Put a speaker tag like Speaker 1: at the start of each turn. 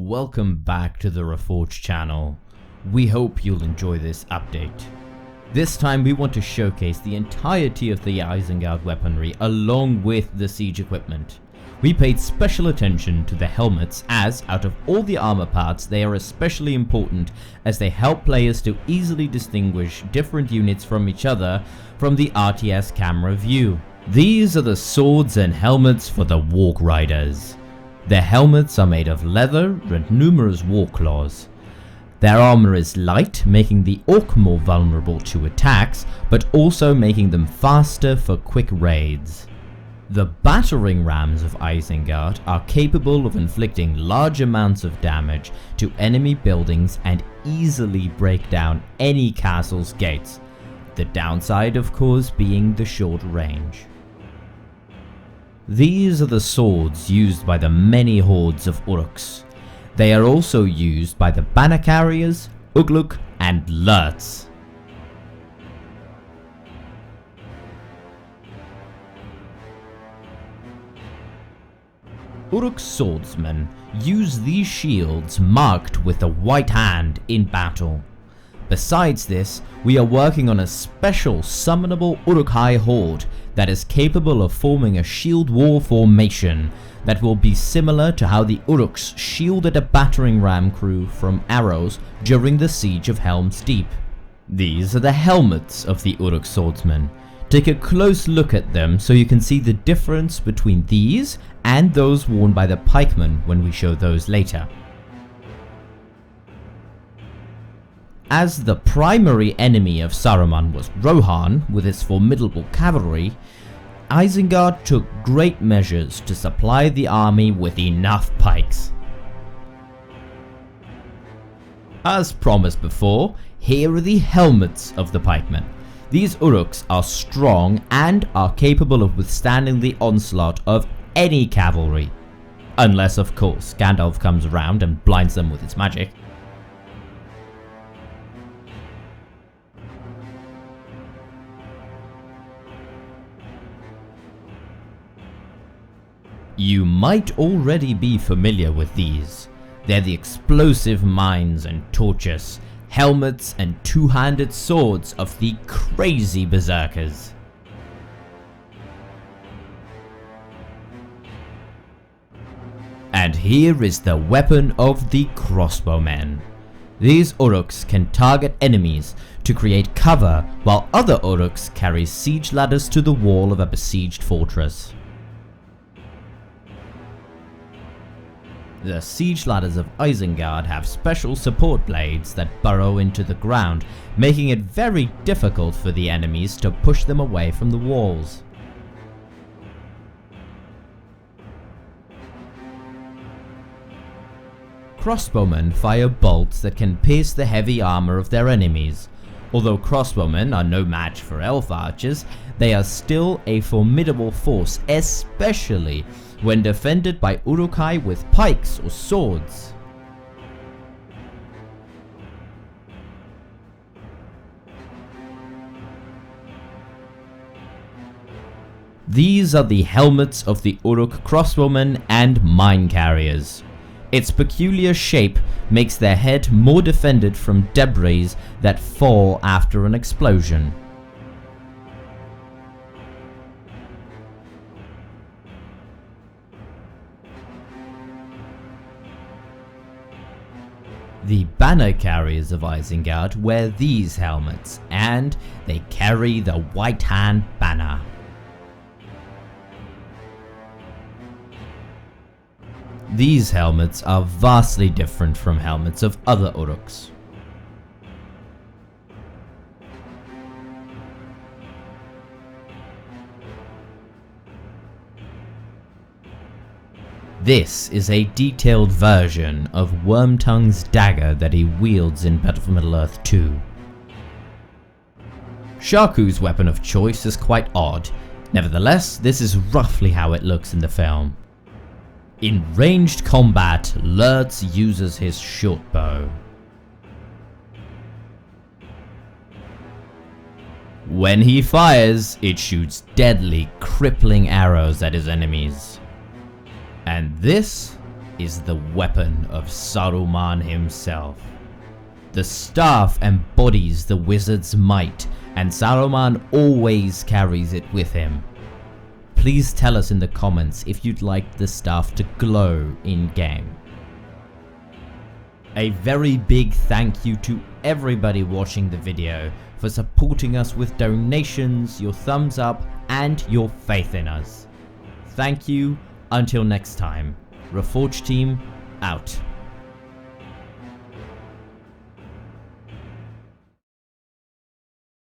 Speaker 1: Welcome back to the Reforged channel. We hope you'll enjoy this update. This time we want to showcase the entirety of the Isengard weaponry along with the siege equipment. We paid special attention to the helmets as, out of all the armor parts, they are especially important as they help players to easily distinguish different units from each other from the RTS camera view. These are the swords and helmets for the Walk Riders. Their helmets are made of leather and numerous war claws. Their armor is light, making the orc more vulnerable to attacks, but also making them faster for quick raids. The battering rams of Isengard are capable of inflicting large amounts of damage to enemy buildings and easily break down any castle's gates. The downside, of course, being the short range. These are the swords used by the many hordes of Uruks. They are also used by the banner carriers, Ugluk and Lurts. Uruk swordsmen use these shields marked with the white hand in battle. Besides this, we are working on a special summonable Uruk-hai horde that is capable of forming a shield wall formation that will be similar to how the Uruks shielded a battering ram crew from arrows during the siege of Helm's Deep. These are the helmets of the Uruk swordsmen. Take a close look at them so you can see the difference between these and those worn by the pikemen when we show those later. As the primary enemy of Saruman was Rohan with his formidable cavalry, Isengard took great measures to supply the army with enough pikes. As promised before, here are the helmets of the pikemen. These Uruks are strong and are capable of withstanding the onslaught of any cavalry. Unless, of course, Gandalf comes around and blinds them with his magic. You might already be familiar with these. They're the explosive mines and torches, helmets and two-handed swords of the crazy berserkers. And here is the weapon of the crossbowmen. These Uruks can target enemies to create cover while other Uruks carry siege ladders to the wall of a besieged fortress. The siege ladders of Isengard have special support blades that burrow into the ground, making it very difficult for the enemies to push them away from the walls. Crossbowmen fire bolts that can pierce the heavy armor of their enemies. Although crossbowmen are no match for elf archers, they are still a formidable force, especially when defended by Uruk-hai with pikes or swords. These are the helmets of the Uruk crossbowmen and mine carriers. Its peculiar shape makes their head more defended from debris that fall after an explosion. The banner carriers of Isengard wear these helmets, and they carry the White Hand banner. These helmets are vastly different from helmets of other Uruks. This is a detailed version of Wormtongue's dagger that he wields in Battle for Middle-earth 2. Shaku's weapon of choice is quite odd. Nevertheless, this is roughly how it looks in the film. In ranged combat, Lurtz uses his short bow. When he fires, it shoots deadly, crippling arrows at his enemies. And this is the weapon of Saruman himself. The staff embodies the wizard's might, and Saruman always carries it with him. Please tell us in the comments if you'd like the staff to glow in-game. A very big thank you to everybody watching the video for supporting us with donations, your thumbs up, and your faith in us. Thank you, until next time. Reforged team, out.